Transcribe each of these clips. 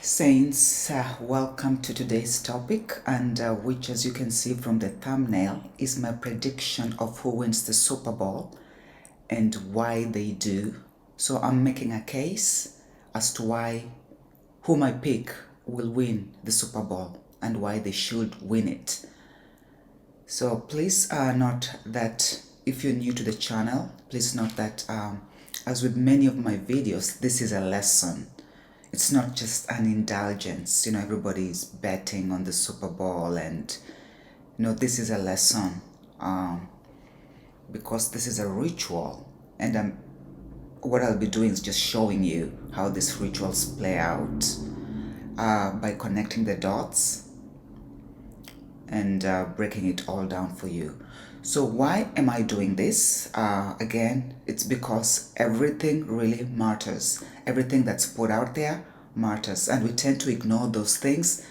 Saints, welcome to today's topic, and which, as you can see from the thumbnail, is my prediction of who wins the Super Bowl and why they do. So I'm making a case as to why whom I pick will win the Super Bowl and why they should win it. So please note that if you're new to the channel, please note that as with many of my videos, this is a lesson. It's not just an indulgence. Everybody's betting on the Super Bowl, and this is a lesson because this is a ritual, and what I'll be doing is just showing you how these rituals play out by connecting the dots and breaking it all down for you. So why am I doing this? Again, it's because everything really matters. Everything that's put out there matters, and we tend to ignore those things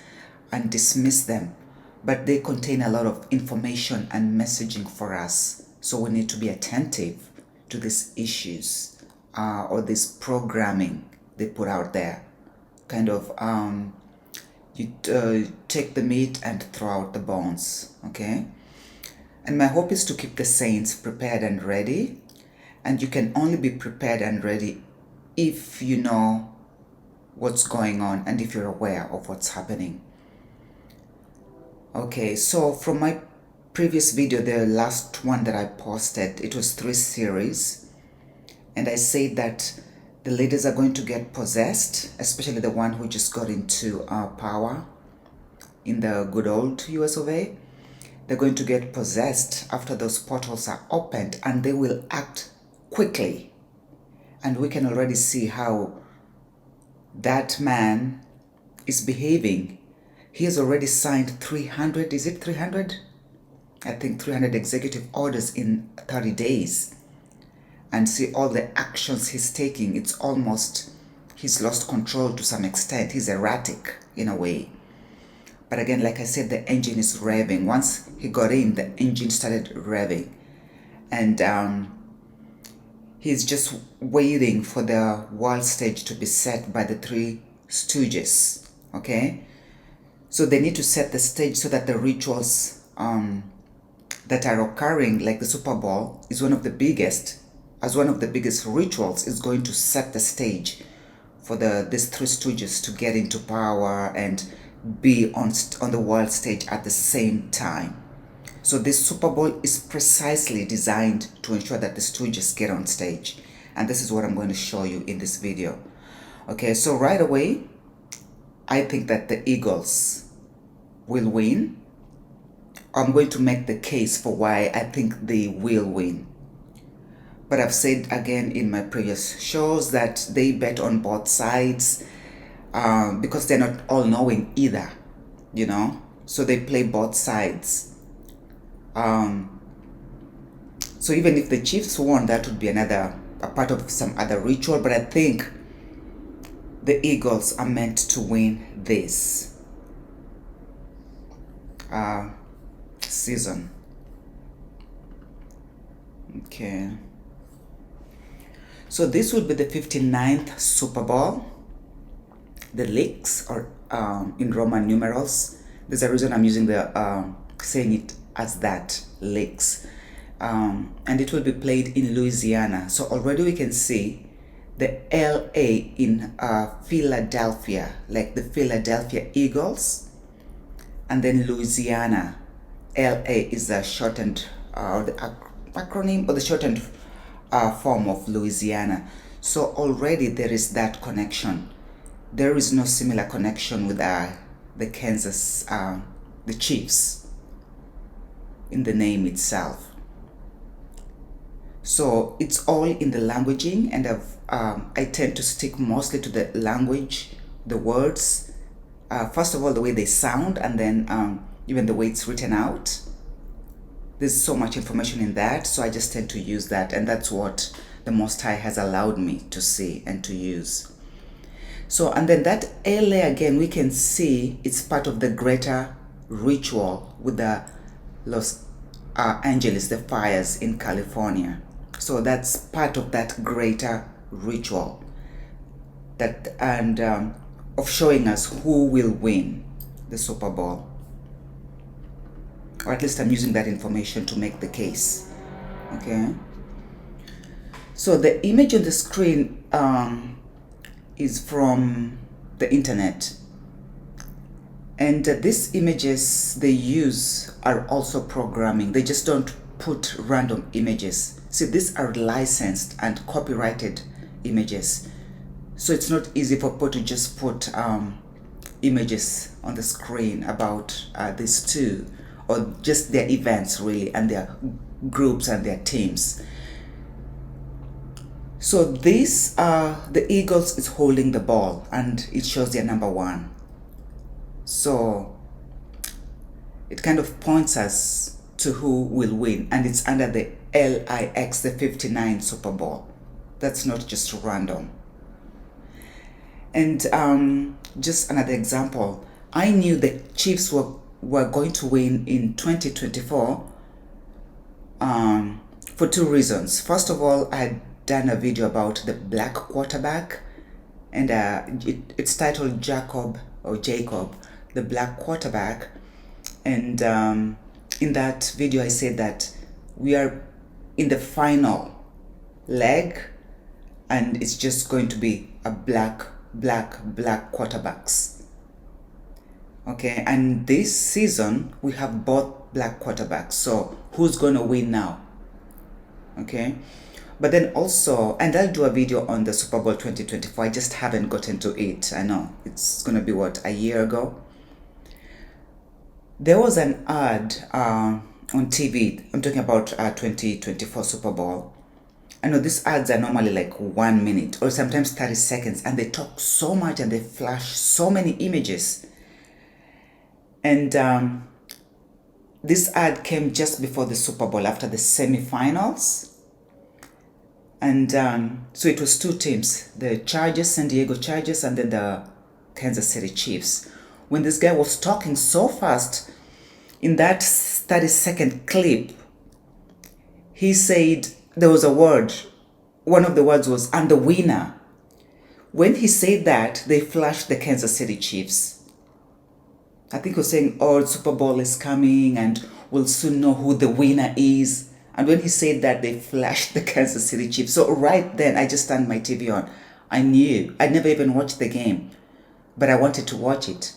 and dismiss them, but they contain a lot of information and messaging for us. So we need to be attentive to these issues or this programming they put out there. Kind of you take the meat and throw out the bones, okay? And my hope is to keep the saints prepared and ready. And you can only be prepared and ready if you know what's going on and if you're aware of what's happening. Okay, so from my previous video, the last one that I posted, it was 3 series. And I said that the leaders are going to get possessed, especially the one who just got into power in the good old US of A. They're going to get possessed after those portals are opened, and they will act quickly. And we can already see how that man is behaving. He has already signed 300, is it 300? I think 300 executive orders in 30 days. And see all the actions he's taking. It's almost, he's lost control to some extent. He's erratic in a way. But again, like I said, the engine is revving. Once he got in, the engine started revving. And he's just waiting for the world stage to be set by the 3 stooges, okay? So they need to set the stage so that the rituals that are occurring, like the Super Bowl, is one of the biggest rituals, is going to set the stage for these 3 stooges to get into power and be on the world stage at the same time. So this Super Bowl is precisely designed to ensure that the stooges get on stage, and this is what I'm going to show you in this video. Okay, so right away, I think that the Eagles will win. I'm going to make the case for why I think they will win. But I've said again in my previous shows that they bet on both sides because they're not all knowing either, so they play both sides. So even if the Chiefs won, that would be a part of some other ritual, but I think the Eagles are meant to win this season. Okay. So this would be the 59th Super Bowl. The leaks, or in Roman numerals, there's a reason I'm using the saying it as that, leaks, and it will be played in Louisiana. So already we can see the LA in Philadelphia, like the Philadelphia Eagles, and then Louisiana. LA is the shortened the acronym or the shortened form of Louisiana. So already there is that connection. There is no similar connection with the Kansas, the Chiefs, in the name itself. So it's all in the languaging, and I tend to stick mostly to the language, the words. First of all, the way they sound, and then even the way it's written out. There's so much information in that, so I just tend to use that, and that's what the Most High has allowed me to see and to use. So, and then that LA again, we can see it's part of the greater ritual with the Los Angeles, the fires in California. So that's part of that greater ritual. And of showing us who will win the Super Bowl. Or at least I'm using that information to make the case. Okay. So the image on the screen is from the internet. And these images they use are also programming. They just don't put random images. See, these are licensed and copyrighted images. So it's not easy for people to just put images on the screen about these two, or just their events really, and their groups and their teams. So this, the Eagles is holding the ball and it shows their number 1. So it kind of points us to who will win, and it's under the LIX, the 59 Super Bowl. That's not just random. And just another example, I knew the Chiefs were going to win in 2024 for 2 reasons. First of all, I had done a video about the black quarterback, and it's titled Jacob, the black quarterback. And in that video I said that we are in the final leg and it's just going to be a black quarterbacks. Okay, and this season we have both black quarterbacks, so who's going to win now? Okay, but then also, and I'll do a video on the Super Bowl 2024. I just haven't gotten to it. I know it's going to be a year ago. There was an ad on TV. I'm talking about 2024 Super Bowl. I know these ads are normally like 1 minute or sometimes 30 seconds, and they talk so much and they flash so many images. And this ad came just before the Super Bowl, after the semifinals. And so it was 2 teams, the Chargers, San Diego Chargers, and then the Kansas City Chiefs. When this guy was talking so fast, in that 30-second clip, he said there was a word. One of the words was, "and the winner." When he said that, they flashed the Kansas City Chiefs. I think he was saying, "Oh, Super Bowl is coming and we'll soon know who the winner is." And when he said that, they flashed the Kansas City Chiefs. So right then, I just turned my TV on. I knew. I'd never even watched the game, but I wanted to watch it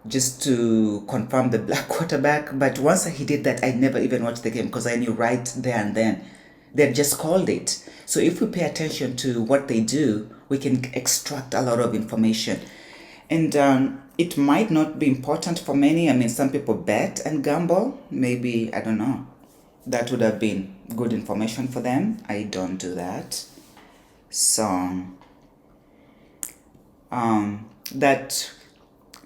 just to confirm the black quarterback. But once he did that, I never even watched the game because I knew right there and then they just called it. So if we pay attention to what they do, we can extract a lot of information. And it might not be important for many. I mean, some people bet and gamble. Maybe, I don't know. That would have been good information for them. I don't do that. So that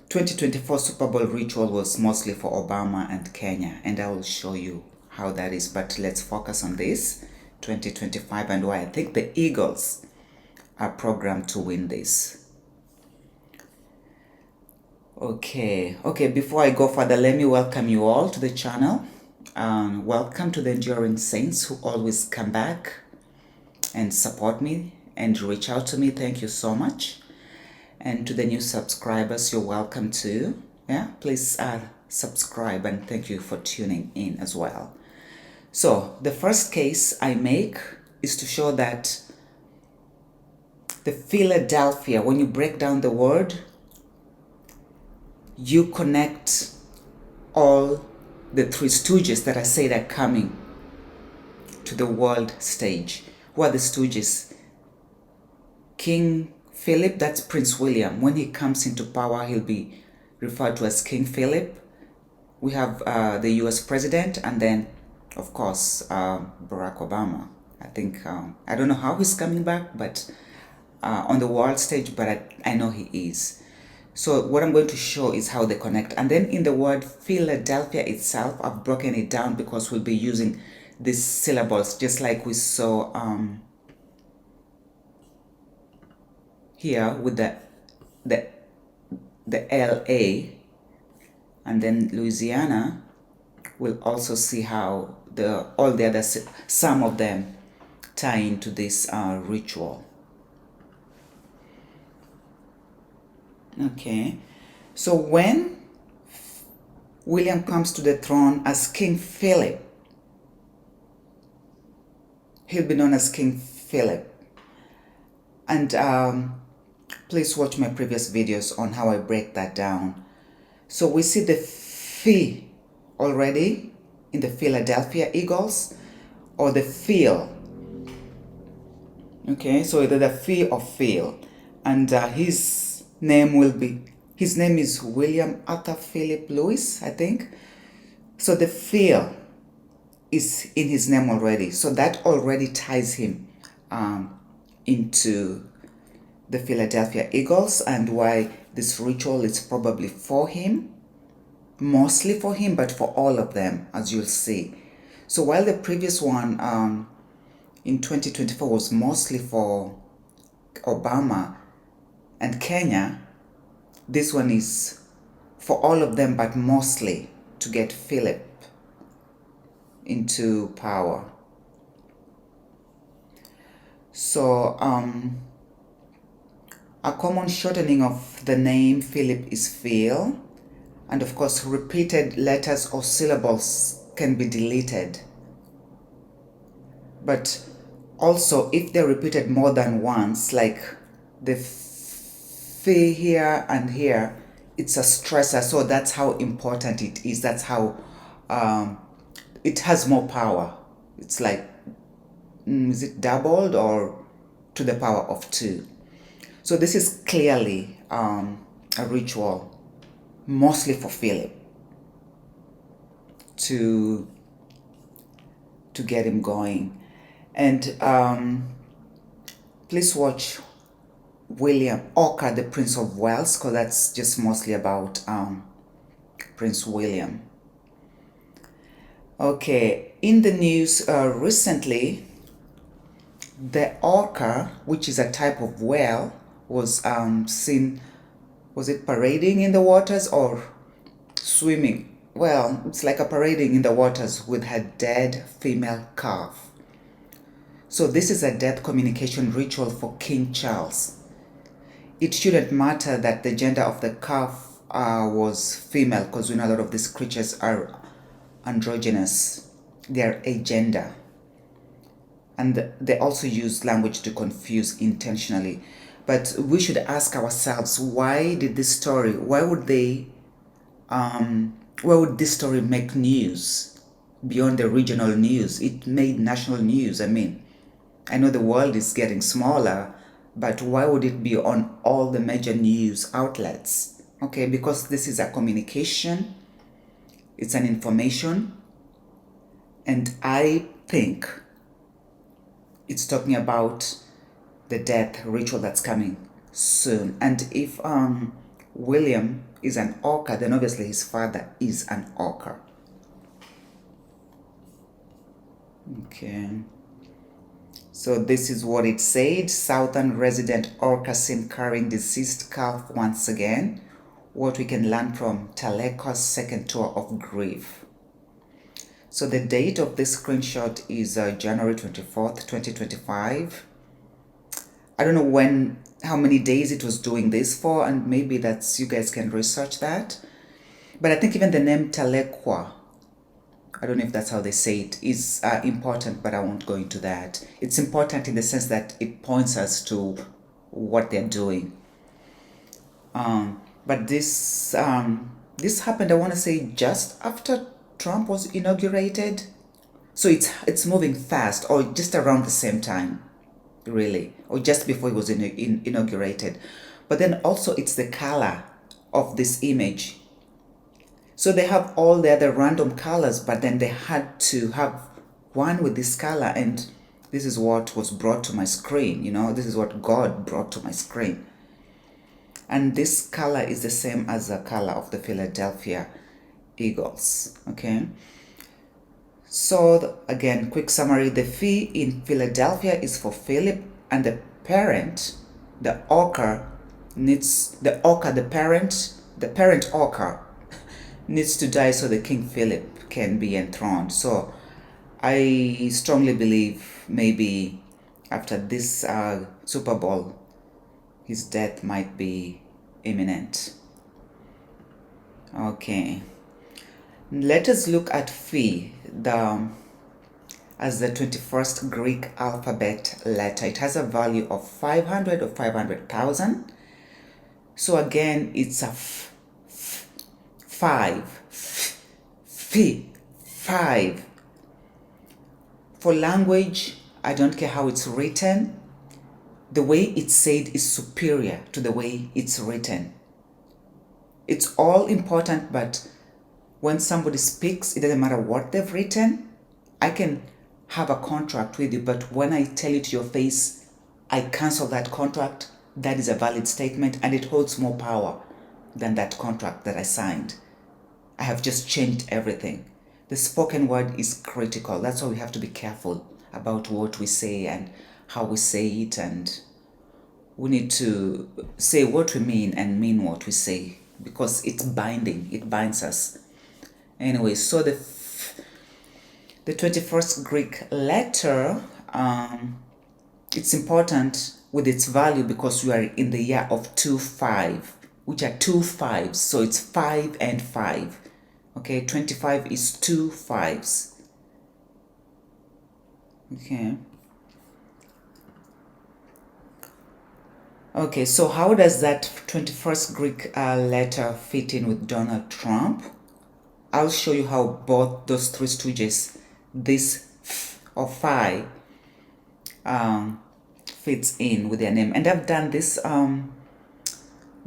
2024 Super Bowl ritual was mostly for Obama and Kenya, and I will show you how that is. But let's focus on this 2025 and why I think the Eagles are programmed to win this. Okay, before I go further, let me welcome you all to the channel. Welcome to the enduring saints who always come back and support me and reach out to me. Thank you so much. And to the new subscribers, you're welcome too. Yeah, please subscribe, and thank you for tuning in as well. So the first case I make is to show that the Philadelphia, when you break down the word, you connect all the 3 stooges that I said are coming to the world stage. Who are the stooges? King Philip, that's Prince William. When he comes into power, he'll be referred to as King Philip. We have the US president, and then, of course, Barack Obama. I think, I don't know how he's coming back, but on the world stage, but I know he is. So what I'm going to show is how they connect. And then in the word Philadelphia itself, I've broken it down because we'll be using these syllables, just like we saw here with the LA, and then Louisiana. We'll also see how all the other, some of them tie into this ritual. Okay. So when William comes to the throne as King Philip, he'll be known as King Philip. And please watch my previous videos on how I break that down. So we see the fee already in the Philadelphia Eagles, or the Phil. Okay, so either the fee or Phil. And his name is William Arthur Philip Lewis, I think. So the Phil is in his name already. So that already ties him into the Philadelphia Eagles, and why this ritual is probably for him, mostly for him, but for all of them, as you'll see. So while the previous one in 2024 was mostly for Obama and Kenya, this one is for all of them, but mostly to get Philip into power. So a common shortening of the name Philip is Phil, and of course repeated letters or syllables can be deleted. But also if they're repeated more than once, like the fee here and here, it's a stressor. So that's how important it is. That's how it has more power. It's like, is it doubled or to the power of 2? So this is clearly a ritual, mostly for Philip, to get him going. And please watch William Orca, the Prince of Wales, because that's just mostly about Prince William. Okay, in the news recently, the orca, which is a type of whale, was seen, was it parading in the waters or swimming? Well, it's like a parading in the waters with her dead female calf. So this is a death communication ritual for King Charles. It shouldn't matter that the gender of the calf was female, because we know a lot of these creatures are androgynous. They are agender. And they also use language to confuse intentionally. But we should ask ourselves, why would this story make news beyond the regional news? It made national news. I mean, I know the world is getting smaller, but why would it be on all the major news outlets? Okay, because this is a communication, it's an information, and I think it's talking about the death ritual that's coming soon. And if William is an orca, then obviously his father is an orca. Okay. So this is what it said. Southern resident orca seen carrying deceased calf once again. What we can learn from Taleko's second tour of grief. So the date of this screenshot is January 24th, 2025. I don't know how many days it was doing this for, and maybe you guys can research that. But I think even the name Talekwa, I don't know if that's how they say it, is important, but I won't go into that. It's important in the sense that it points us to what they're doing. But this happened, I want to say, just after Trump was inaugurated. So it's moving fast, or just around the same time, really, or just before he was inaugurated. But then also it's the color of this image. So they have all the other random colors, but then they had to have one with this color, and this is what was brought to my screen. This is what God brought to my screen. And this color is the same as the color of the Philadelphia Eagles. Okay. So again, quick summary: the fee in Philadelphia is for Philip, and the parent, the orca, the parent orca needs to die so the King Philip can be enthroned. So I strongly believe after this Super Bowl, his death might be imminent. Okay. Let us look at phi, as the 21st Greek alphabet letter. It has a value of 500 or 500,000. So again, it's a five. For language, I don't care how it's written. The way it's said is superior to the way it's written. It's all important, but when somebody speaks, it doesn't matter what they've written. I can have a contract with you, but when I tell it to your face, I cancel that contract. That is a valid statement, and it holds more power than that contract that I signed. I have just changed everything. The spoken word is critical. That's why we have to be careful about what we say and how we say it, and we need to say what we mean and mean what we say, because it's binding. It binds us. Anyway, so the 21st Greek letter, it's important with its value because we are in the year of 25, which are 2 5s. So it's 5 and 5. Okay, 25 is 2 5s. Okay. Okay, so how does that 21st Greek letter fit in with Donald Trump? I'll show you how both those three stooges, this or phi, fits in with their name. And I've done this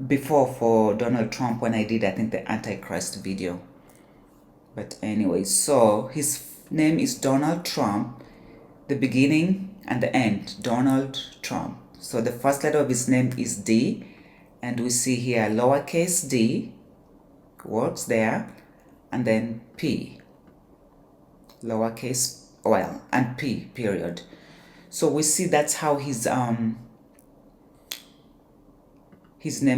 before for Donald Trump when I did, I think, the Antichrist video. But anyway, so his name is Donald Trump, the beginning and the end, Donald Trump. So the first letter of his name is D, and we see here lowercase d, words there, and then P, lowercase, well, and P, period. So we see that's how his name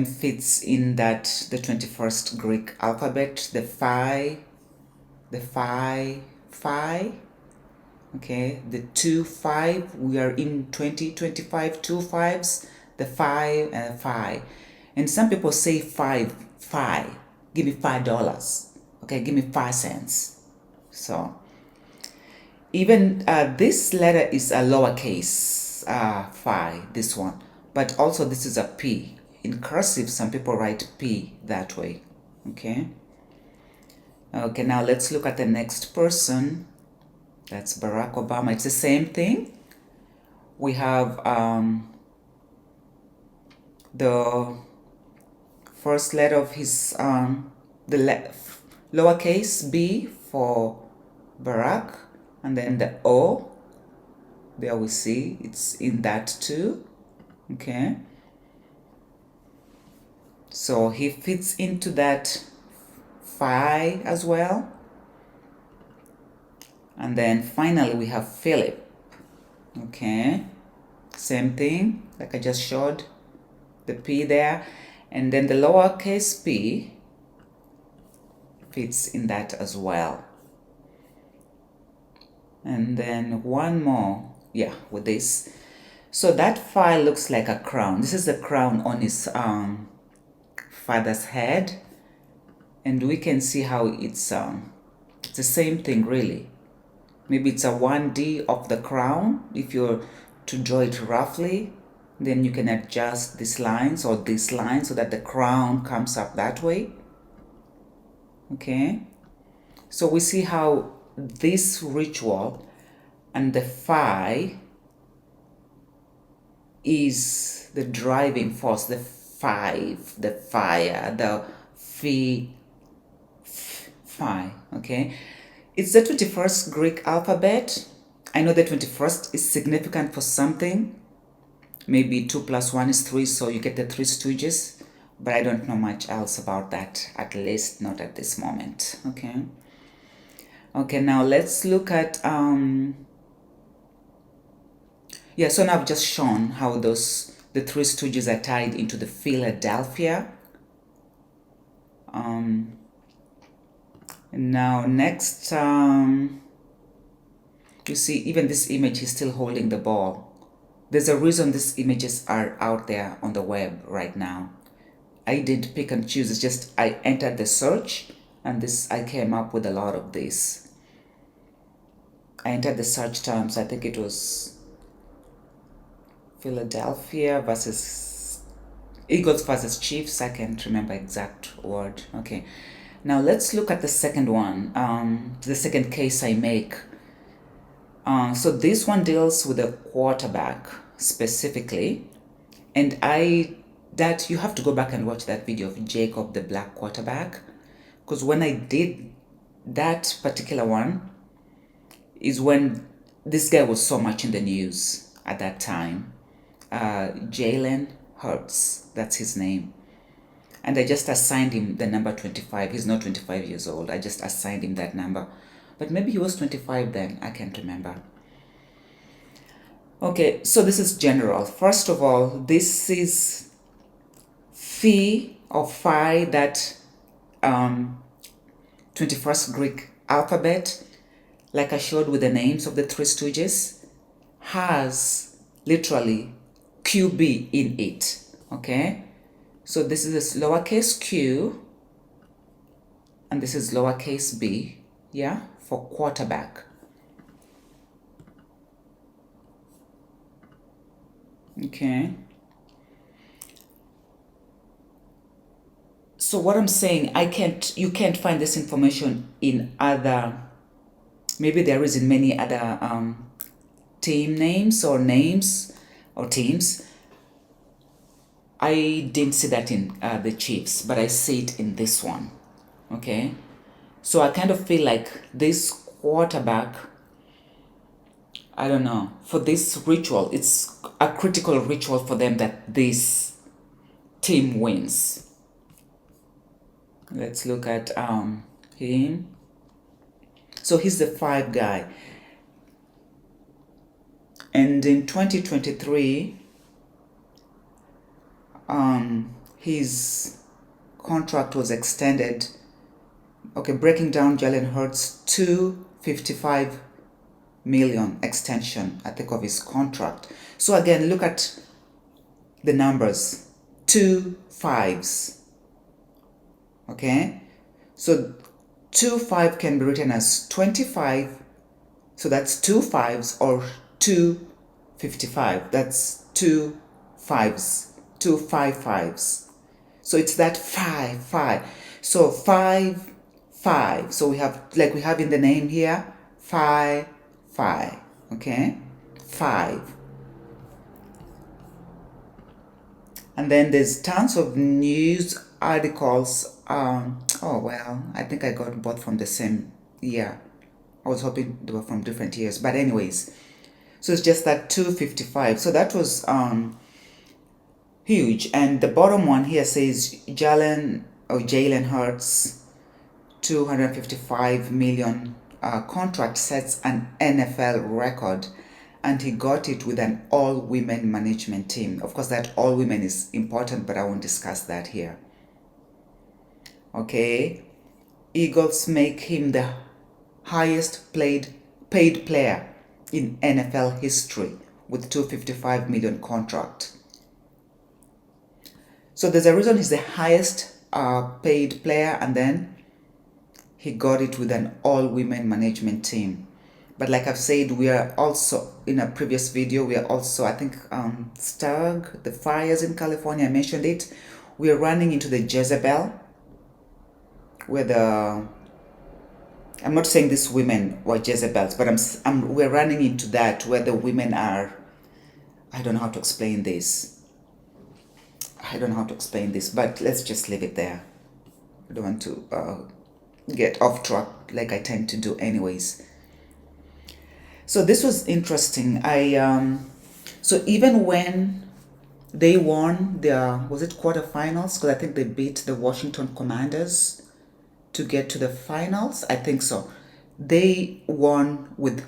fits in that, the 21st Greek alphabet, the phi, okay, the 2 5, we are in 2025, 2 5s, the 5 and 5. And some people say five, give me $5, okay, give me 5 cents. So even this letter is a lowercase phi, this one, but also this is a P. In cursive, some people write P that way, okay? Okay, now let's look at the next person. That's Barack Obama. It's the same thing. We have the first letter of his, lowercase b for Barack, and then the O. There we see it's in that too. Okay. So he fits into that phi as well. And then finally we have Philip. Okay, same thing like I just showed, the P there, and then the lowercase p fits in that as well. And then one more, yeah, with this. So that phi looks like a crown. This is the crown on his father's head, and we can see how it's the same thing really. Maybe it's a 1D of the crown. If you're to draw it roughly, then you can adjust these lines or this line so that the crown comes up that way. Okay, so we see how this ritual and the phi is the driving force, the 5, the fire, the phi, okay? It's the 21st Greek alphabet. I know the 21st is significant for something. Maybe 2 + 1 is 3, so you get the 3 stooges. But I don't know much else about that, at least not at this moment. Okay. Okay, now let's look at yeah, so now I've just shown how the 3 stooges are tied into the Philadelphia. Now next, you see even this image, he's still holding the ball. There's a reason these images are out there on the web right now. I didn't pick and choose. It's just I entered the search and I came up with a lot of this. I entered the search terms. I think it was Philadelphia versus Eagles versus Chiefs. I can't remember exact word. Okay. Now let's look at the second one, the second case I make. So this one deals with a quarterback specifically, and you have to go back and watch that video of Jacob the Black Quarterback, because when I did that particular one is when this guy was so much in the news at that time. Jalen Hurts, that's his name. And I just assigned him the number 25. He's not 25 years old. I just assigned him that number. But maybe he was 25 then. I can't remember. Okay, so this is general. First of all, this is phi or phi, that 21st Greek alphabet, like I showed with the names of the Three Stooges, has literally QB in it. Okay? So this is a lowercase q, and this is lowercase b, yeah, for quarterback. Okay. So what I'm saying, you can't find this information in other, maybe there is in many other team names or teams. I didn't see that in the Chiefs, but I see it in this one. Okay, so I kind of feel like this quarterback, I don't know, for this ritual, it's a critical ritual for them that this team wins. Let's look at him. So he's the 5 guy. And in 2023, his contract was extended. Okay, breaking down Jalen Hurts, $255 million extension, I think, of his contract. So again, look at the numbers, 2 5s. Okay, so 2 5 can be written as 25, so that's 2 5s, or 255, that's 2 5s, 2 5 5s. So it's that 5 5. So 5 5. So we have, like we have in the name here, 5 5. Okay, 5. And then there's tons of news articles. Oh well, I think I got both from the same year. I was hoping they were from different years, but anyways, so it's just that 255. So that was huge. And the bottom one here says Jalen Hurts, $255 million contract sets an NFL record, and he got it with an all-women management team. Of course, that all-women is important, but I won't discuss that here. Okay, Eagles make him the highest paid player in NFL history with $255 million contract. So there's a reason he's the highest paid player, and then he got it with an all-women management team. But like I've said, we are also, in a previous video, we are also, I think, Stag, the fires in California, I mentioned it. We are running into the Jezebel, where I'm not saying these women were Jezebels, but we're running into that, where the women are, I don't know how to explain this. But let's just leave it there. I don't want to get off track like I tend to do anyways. So this was interesting. So even when they won their, was it quarterfinals? Because I think they beat the Washington Commanders to get to the finals. I think so. They won with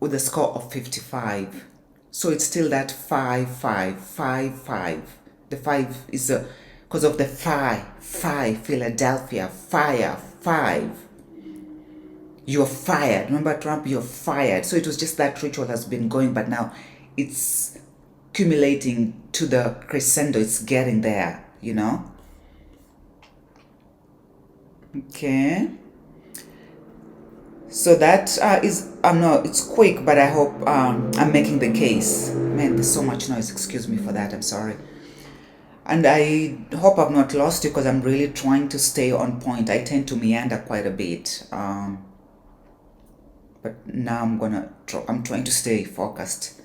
a score of 55. So it's still that 5 5 5 5. The 5 is because of the 5 Philadelphia, fire 5. You're fired. Remember, Trump, you're fired. So it was just that ritual has been going, but now it's accumulating to the crescendo. It's getting there, you know. Okay. So that is, no, it's quick, but I hope I'm making the case. Man, there's so much noise. Excuse me for that. I'm sorry. And I hope I've not lost you because I'm really trying to stay on point. I tend to meander quite a bit. But now I'm trying to stay focused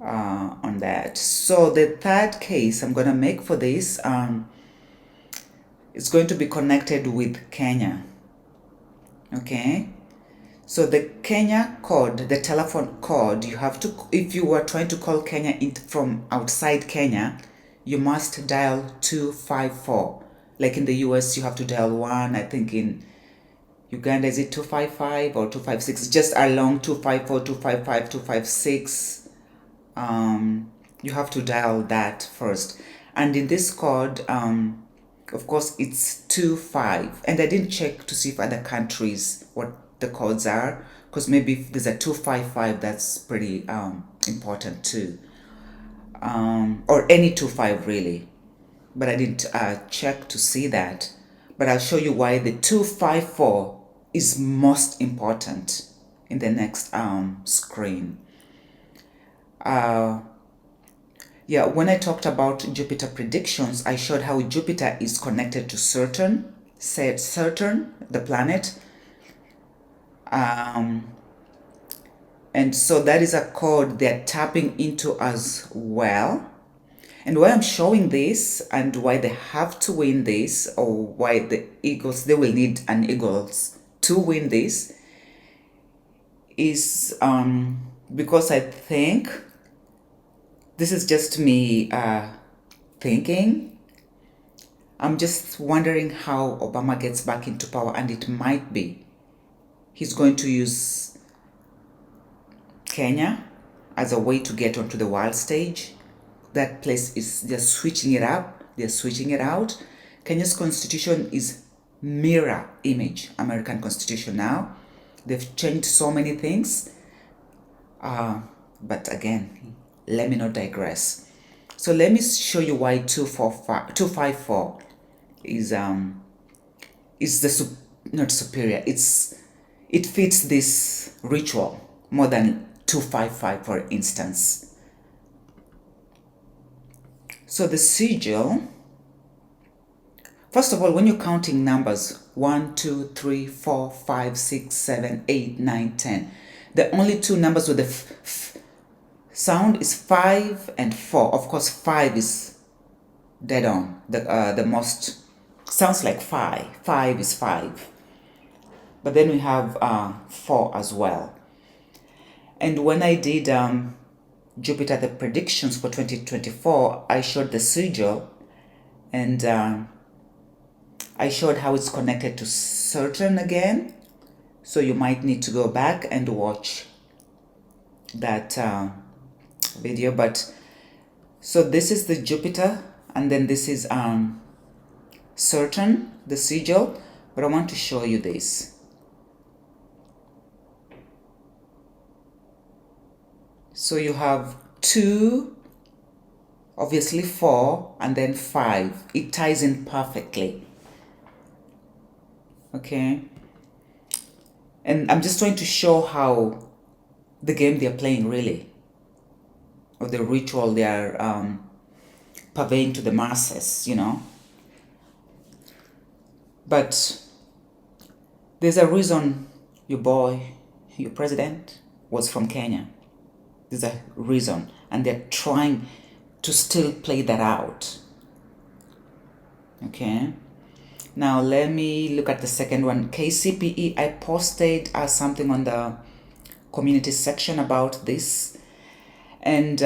on that. So the third case I'm gonna make for this, it's going to be connected with Kenya. Okay. So the Kenya code, the telephone code, you have to, if you were trying to call Kenya from outside Kenya, you must dial 254. Like in the US, you have to dial 1. I think in Uganda, is it 255 or 256? Just along 254, 255, 256. You have to dial that first. And in this code, of course, it's 25. And I didn't check to see if other countries, what the codes are, because maybe if there's a 255, that's pretty important too. Or any 25 really. But I didn't check to see that. But I'll show you why the 254 is most important in the next screen. Yeah, when I talked about Jupiter predictions, I showed how Jupiter is connected to Saturn, the planet. And so that is a code they're tapping into as well. And why I'm showing this and why they have to win this, or why the Eagles, they will need an Eagles to win this, is because I think, this is just me thinking, I'm just wondering how Obama gets back into power, and it might be he's going to use Kenya as a way to get onto the world stage. That place is, they're switching it up, they're switching it out. Kenya's constitution is mirror image American constitution now. They've changed so many things. But again, let me not digress. So let me show you why 254 is the not superior. It fits this ritual more than 255, for instance. So the sigil, first of all, when you're counting numbers 1, 2, 3, 4, 5, 6, 7, 8, 9, 10, the only two numbers with the sound is 5 and 4. Of course, 5 is dead on. The most sounds like 5. 5 is 5. But then we have 4 as well. And when I did Jupiter, the predictions for 2024, I showed the sigil, and I showed how it's connected to Saturn again. So you might need to go back and watch that video. But so this is the Jupiter, and then this is Saturn, the sigil. But I want to show you this. So you have 2, obviously 4, and then 5. It ties in perfectly. Okay. And I'm just trying to show how the game they're playing really, or the ritual they are purveying to the masses, you know. But there's a reason your president, was from Kenya. There's a reason, and they're trying to still play that out. Okay. Now let me look at the second one. KCPE, I posted something on the community section about this, and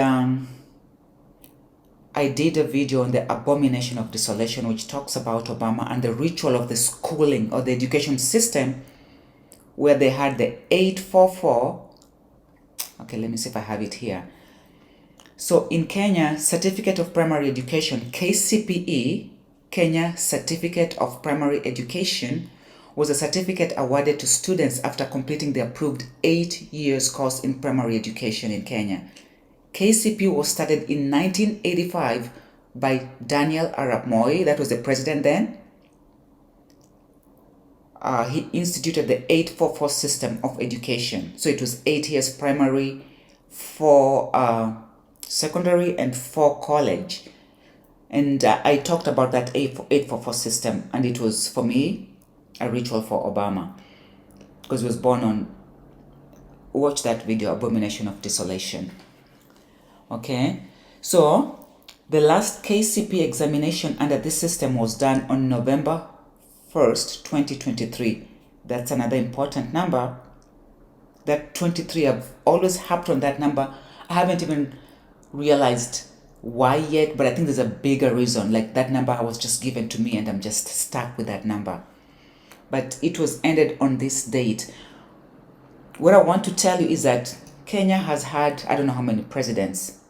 I did a video on the abomination of desolation, which talks about Obama and the ritual of the schooling or the education system, where they had the 844. Okay, let me see if I have it here. So in Kenya, Certificate of Primary Education, KCPE, Kenya Certificate of Primary Education, was a certificate awarded to students after completing the approved 8 years course in primary education in Kenya. KCPE was started in 1985 by Daniel Arap Moi, that was the president then. he instituted the 844 system of education. So it was 8 years primary, 4 secondary, and 4 college. And I talked about that 844 system, and it was, for me, a ritual for Obama, because he was born on, watch that video, Abomination of Desolation. Okay, so the last KCP examination under this system was done on November 1st, 2023. That's another important number. That 23, I've always harped on that number. I haven't even realized why yet, but I think there's a bigger reason. Like, that number was just given to me and I'm just stuck with that number. But it was ended on this date. What I want to tell you is that Kenya has had, I don't know how many presidents,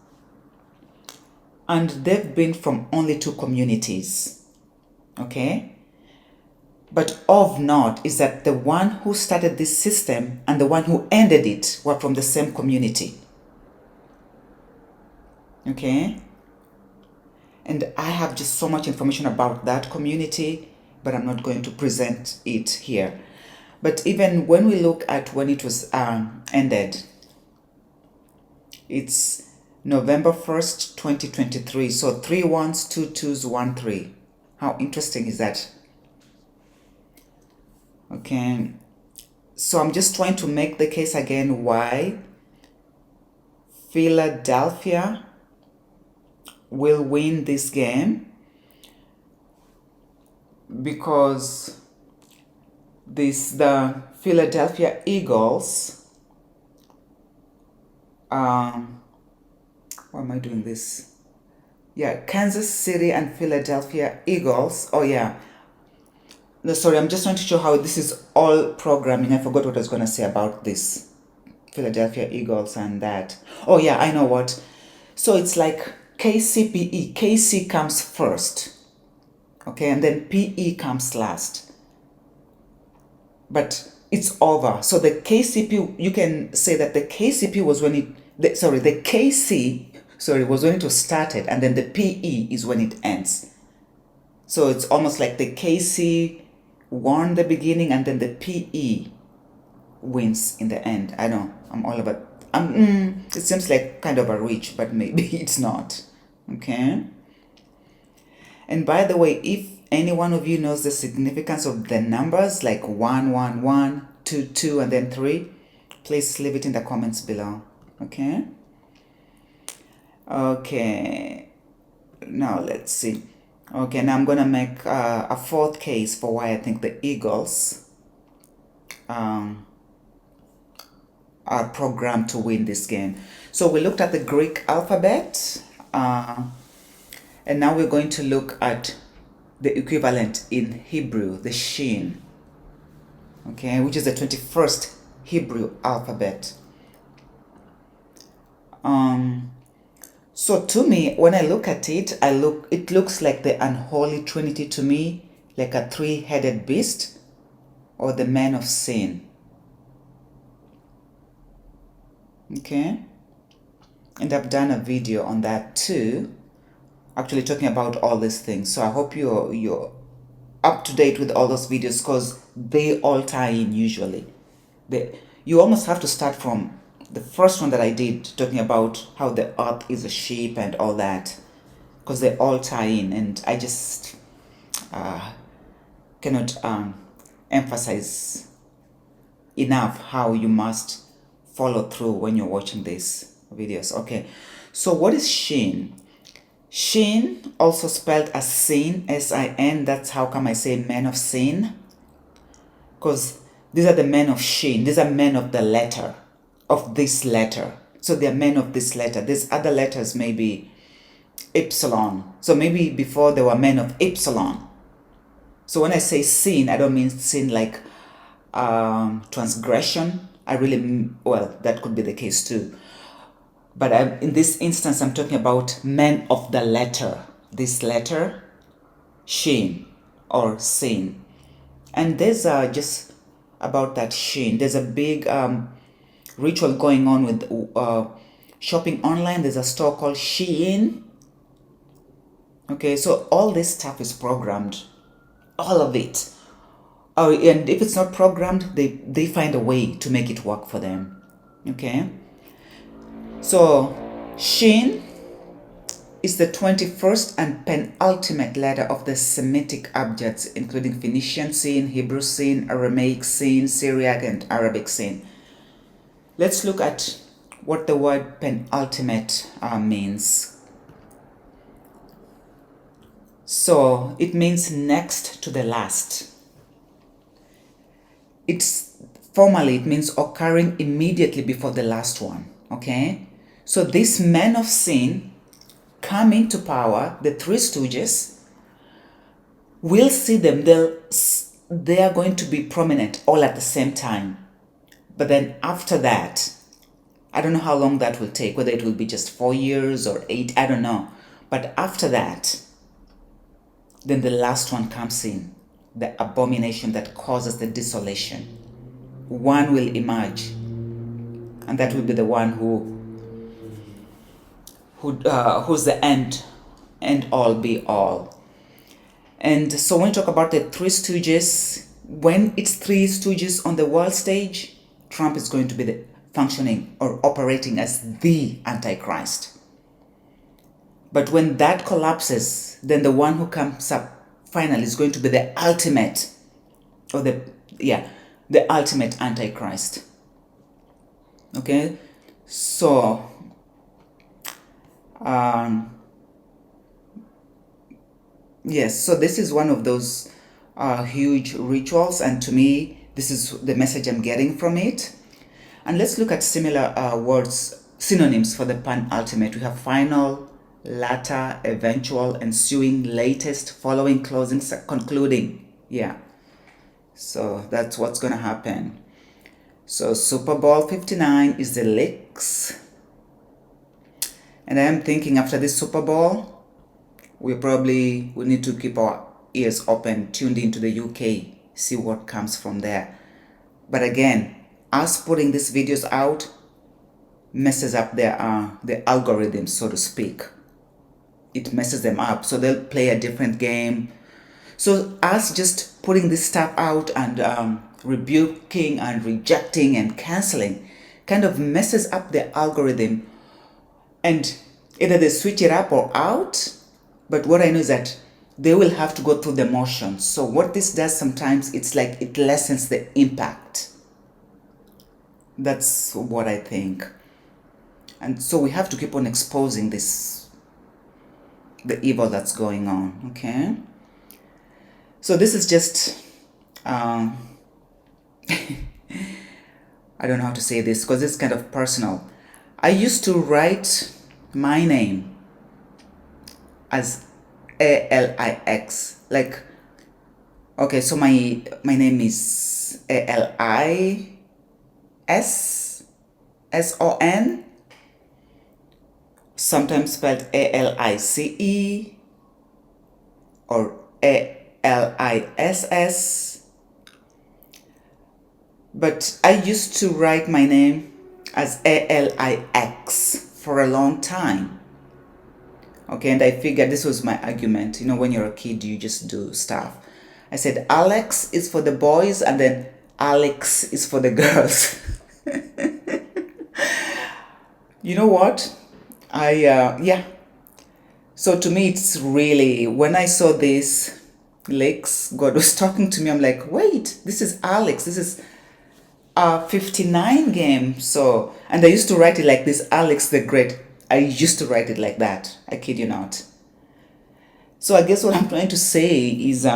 and they've been from only 2 communities. Okay? But of note is that the one who started this system and the one who ended it were from the same community. Okay? And I have just so much information about that community, but I'm not going to present it here. But even when we look at when it was ended, it's November 1st, 2023. So 3 1s, 2 2s, 1 3. How interesting is that? Okay. So I'm just trying to make the case again why Philadelphia will win this game, because the Philadelphia Eagles, why am I doing this? Yeah, Kansas City and Philadelphia Eagles. Oh yeah, no, sorry, I'm just trying to show how this is all programming. I forgot what I was going to say about this Philadelphia Eagles and that. Oh yeah, I know what. So it's like KCPE. KC comes first, okay, and then PE comes last. But it's over. So the KCP, you can say that the KCP was when the KC, was when it was started, and then the PE is when it ends. So it's almost like the KC won the beginning and then the PE wins in the end. I know, I'm all about, it seems like kind of a reach, but maybe it's not. Okay. And by the way, if any one of you knows the significance of the numbers like 1 1 1, 2 2, and then 3, please leave it in the comments below. Okay. Okay. Now let's see. Okay, now I'm gonna make a 4th case for why I think the Eagles are programmed to win this game. So we looked at the Greek alphabet, and now we're going to look at the equivalent in Hebrew, the Shin, okay, which is the 21st Hebrew alphabet. So to me, when I look at it, it looks like the unholy trinity to me, like a 3-headed beast or the man of sin. Okay, and I've done a video on that too, actually talking about all these things. So I hope you're up to date with all those videos, because they all tie in usually. You almost have to start from the first one that I did, talking about how the earth is a shape and all that, because they all tie in, and I just cannot emphasize enough how you must follow through when you're watching these videos. Okay, so what is Shin? Shin, also spelled as sin, S-I-N. That's how come I say men of sin, because these are the men of Shin. These are men of the letter, of this letter. So they are men of this letter. These other letters may be Epsilon. So maybe before they were men of Epsilon. So when I say sin, I don't mean sin like transgression. I really, well, that could be the case too. But in this instance, I'm talking about men of the letter. This letter, Shin or sin. And there's just about that Shin. There's a big ritual going on with shopping online. There's a store called Shein. Okay, so all this stuff is programmed. All of it. Oh, and if it's not programmed, they find a way to make it work for them. Okay? So, Shin is the 21st and penultimate letter of the Semitic abjads, including Phoenician Sin, Hebrew Sin, Aramaic Sin, Syriac, and Arabic Sin. Let's look at what the word penultimate means. So, it means next to the last. Formally, it means occurring immediately before the last one. Okay? So, these men of sin come into power, the Three Stooges. We'll see them, they are going to be prominent all at the same time. But then after that, I don't know how long that will take, whether it will be just 4 years or 8, I don't know. But after that, then the last one comes in, the abomination that causes the desolation. One will emerge, and that will be the one who's the end all be all. And so when you talk about the Three Stooges, when it's Three Stooges on the world stage, Trump is going to be functioning or operating as the Antichrist. But when that collapses, then the one who comes up finally is going to be the ultimate, or the ultimate Antichrist. Okay, so yes, so this is one of those huge rituals, and to me, this is the message I'm getting from it. And let's look at similar words, synonyms for the penultimate. We have final, latter, eventual, ensuing, latest, following, closing, concluding. Yeah. So that's what's going to happen. So Super Bowl 59 is the licks. And I am thinking after this Super Bowl, we need to keep our ears open, tuned into the UK, see what comes from there. But again, us putting these videos out messes up the algorithm, so to speak. It messes them up, so they'll play a different game. So us just putting this stuff out and rebuking and rejecting and canceling kind of messes up the algorithm, and either they switch it up or out. But what I know is that they will have to go through the motions. So what this does sometimes, it's like it lessens the impact. That's what I think. And so we have to keep on exposing the evil that's going on. Okay, so this is just I don't know how to say this because it's kind of personal. I used to write my name as ALIX. Like, okay, so my name is ALISSON, sometimes spelled ALICE or ALISS. But I used to write my name as ALIX for a long time. Okay, and I figured this was my argument. You know, when you're a kid, you just do stuff. I said Alex is for the boys, and then Alex is for the girls. You know what? So to me, it's really, when I saw this leaks, God was talking to me. I'm like, wait, this is Alex. This is a 59 game. So, and I used to write it like this, Alex the Great. I used to write it like that. I kid you not. So I guess what I'm trying to say is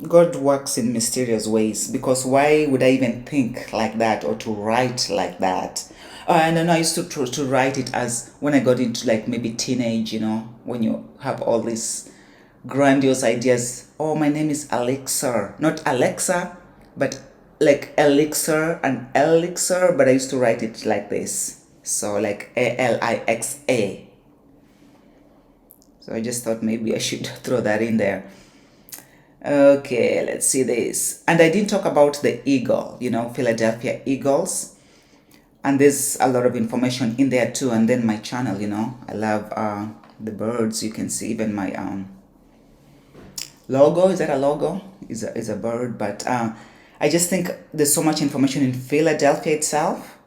God works in mysterious ways, because why would I even think like that or to write like that? And then I used to write it as when I got into like maybe teenage, you know, when you have all these grandiose ideas. Oh, my name is Elixir, not Alexa, but like Elixir and Elixir, but I used to write it like this. So like ALIXA. So I just thought maybe I should throw that in there. Okay, let's see this. And I didn't talk about the eagle, you know, Philadelphia Eagles. And there's a lot of information in there too. And then my channel, you know, I love the birds. You can see even my logo. Is that a logo? Is a bird. But I just think there's so much information in Philadelphia itself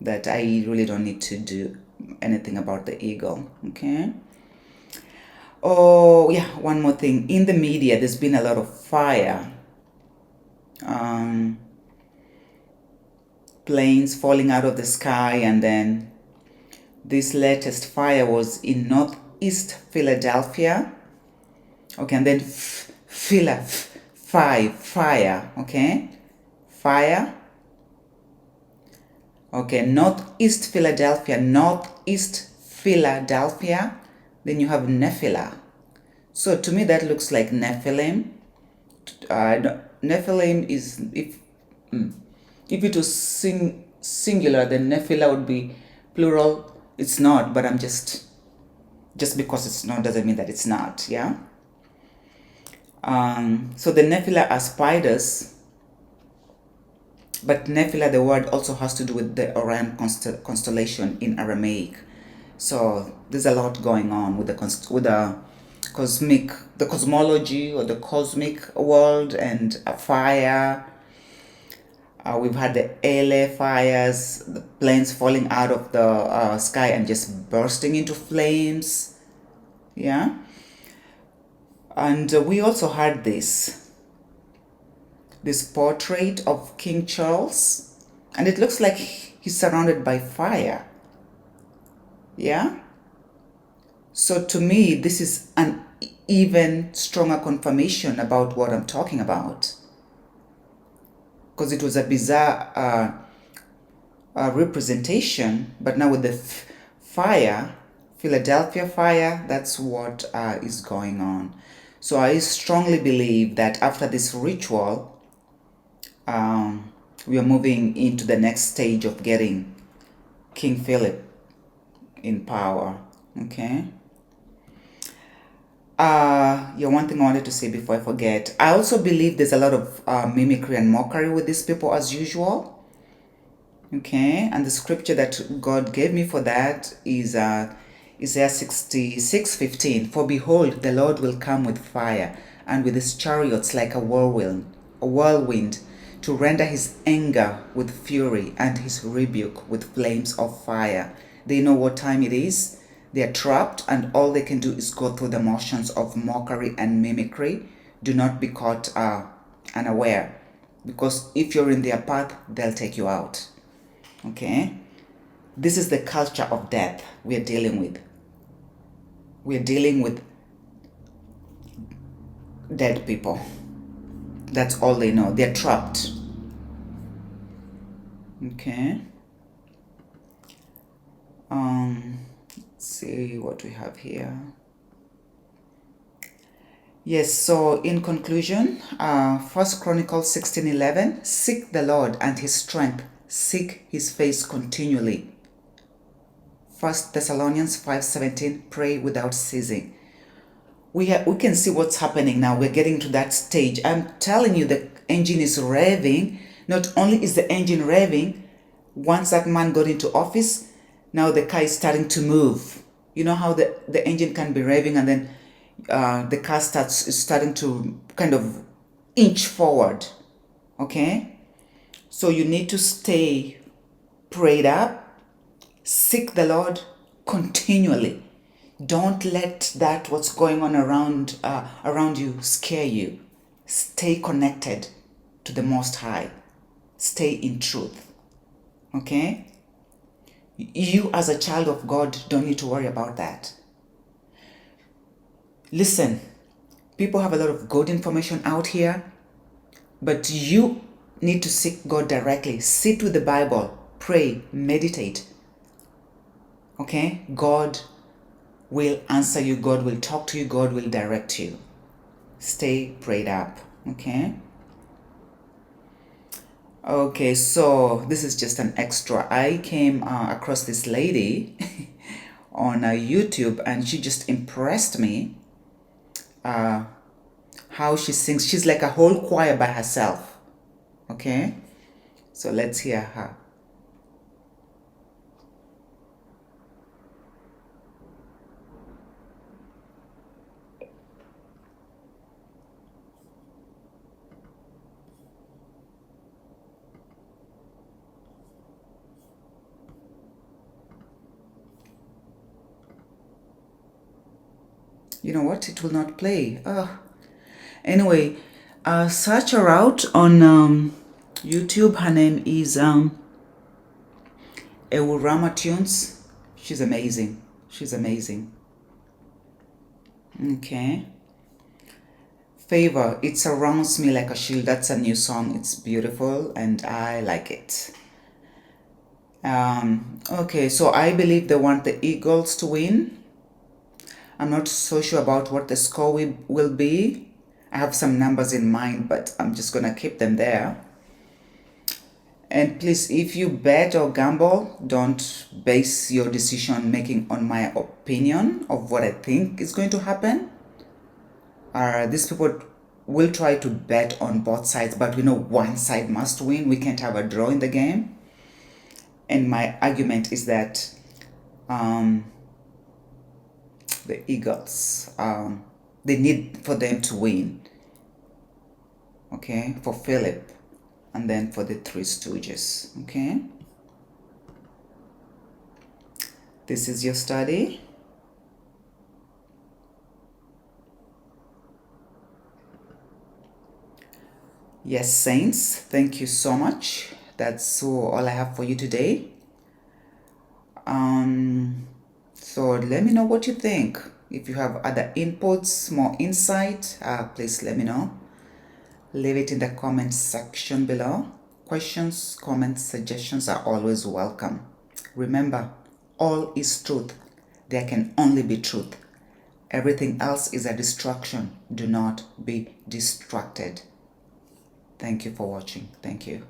that I really don't need to do anything about the eagle. Okay. Oh, yeah, one more thing. In the media, there's been a lot of fire. Planes falling out of the sky, and then this latest fire was in northeast Philadelphia. Okay, and then fire. Okay, fire. Okay, northeast Philadelphia. Then you have Nephila. So to me, that looks like Nephilim. Nephilim is if it was singular, then Nephila would be plural. It's not, but I'm just because it's not doesn't mean that it's not. Yeah. So the Nephila are spiders, but Nephila, the word also has to do with the Orion constellation in Aramaic. So there's a lot going on with the cosmology or the cosmic world, and a fire. We've had the LA fires, the planes falling out of the sky and just bursting into flames. Yeah. And we also had this portrait of King Charles, and it looks like he's surrounded by fire. Yeah. So to me, this is an even stronger confirmation about what I'm talking about, because it was a bizarre representation, but now with the fire, Philadelphia fire, that's what is going on. So I strongly believe that after this ritual, we are moving into the next stage of getting King Philip in power. Okay. Yeah, one thing I wanted to say before I forget. I also believe there's a lot of mimicry and mockery with these people as usual. Okay, and the scripture that God gave me for that is Isaiah 66:15. For behold, the Lord will come with fire, and with his chariots like a whirlwind, to render his anger with fury and his rebuke with flames of fire. They know what time it is. They are trapped, and all they can do is go through the motions of mockery and mimicry. Do not be caught unaware, because if you're in their path, they'll take you out. Okay? This is the culture of death we're dealing with. We're dealing with dead people. That's all they know. They're trapped. Okay? Let's see what we have here. Yes, so in conclusion, 1 Chronicles 16:11, seek the Lord and his strength, seek his face continually. 1 Thessalonians 5:17, pray without ceasing. We can see what's happening now. We're getting to that stage. I'm telling you, the engine is revving. Not only is the engine revving, once that man got into office, now the car is starting to move. You know how the engine can be revving and then the car is starting to kind of inch forward. Okay? So you need to stay prayed up, seek the Lord continually. Don't let that what's going on around you scare you. Stay connected to the Most High. Stay in truth. Okay? You as a child of God don't need to worry about that. Listen, people have a lot of good information out here, but you need to seek God directly. Sit with the Bible, pray, meditate. Okay? God will answer you, God will talk to you, God will direct you. Stay prayed up. Okay? Okay, so this is just an extra. I came across this lady on YouTube, and she just impressed me. How she sings. She's like a whole choir by herself. Okay? So let's hear her. You know what? It will not play. Anyway, search her out on YouTube. Her name is Ewurama Tunes. She's amazing. She's amazing. Okay. Favor, It Surrounds Me Like a Shield. That's a new song. It's beautiful and I like it. Okay, so I believe they want the Eagles to win. I'm not so sure about what the score will be. I have some numbers in mind, but I'm just gonna keep them there. And please, if you bet or gamble, don't base your decision making on my opinion of what I think is going to happen. These people will try to bet on both sides, but we know one side must win. We can't have a draw in the game. And my argument is that the Eagles, they need for them to win. Okay, for Philip, and then for the Three Stooges. Okay, this is your study. Yes, Saints, thank you so much. That's all I have for you today. So let me know what you think. If you have other inputs, more insight, please let me know. Leave it in the comment section below. Questions, comments, suggestions are always welcome. Remember, all is truth. There can only be truth. Everything else is a distraction. Do not be distracted. Thank you for watching. Thank you.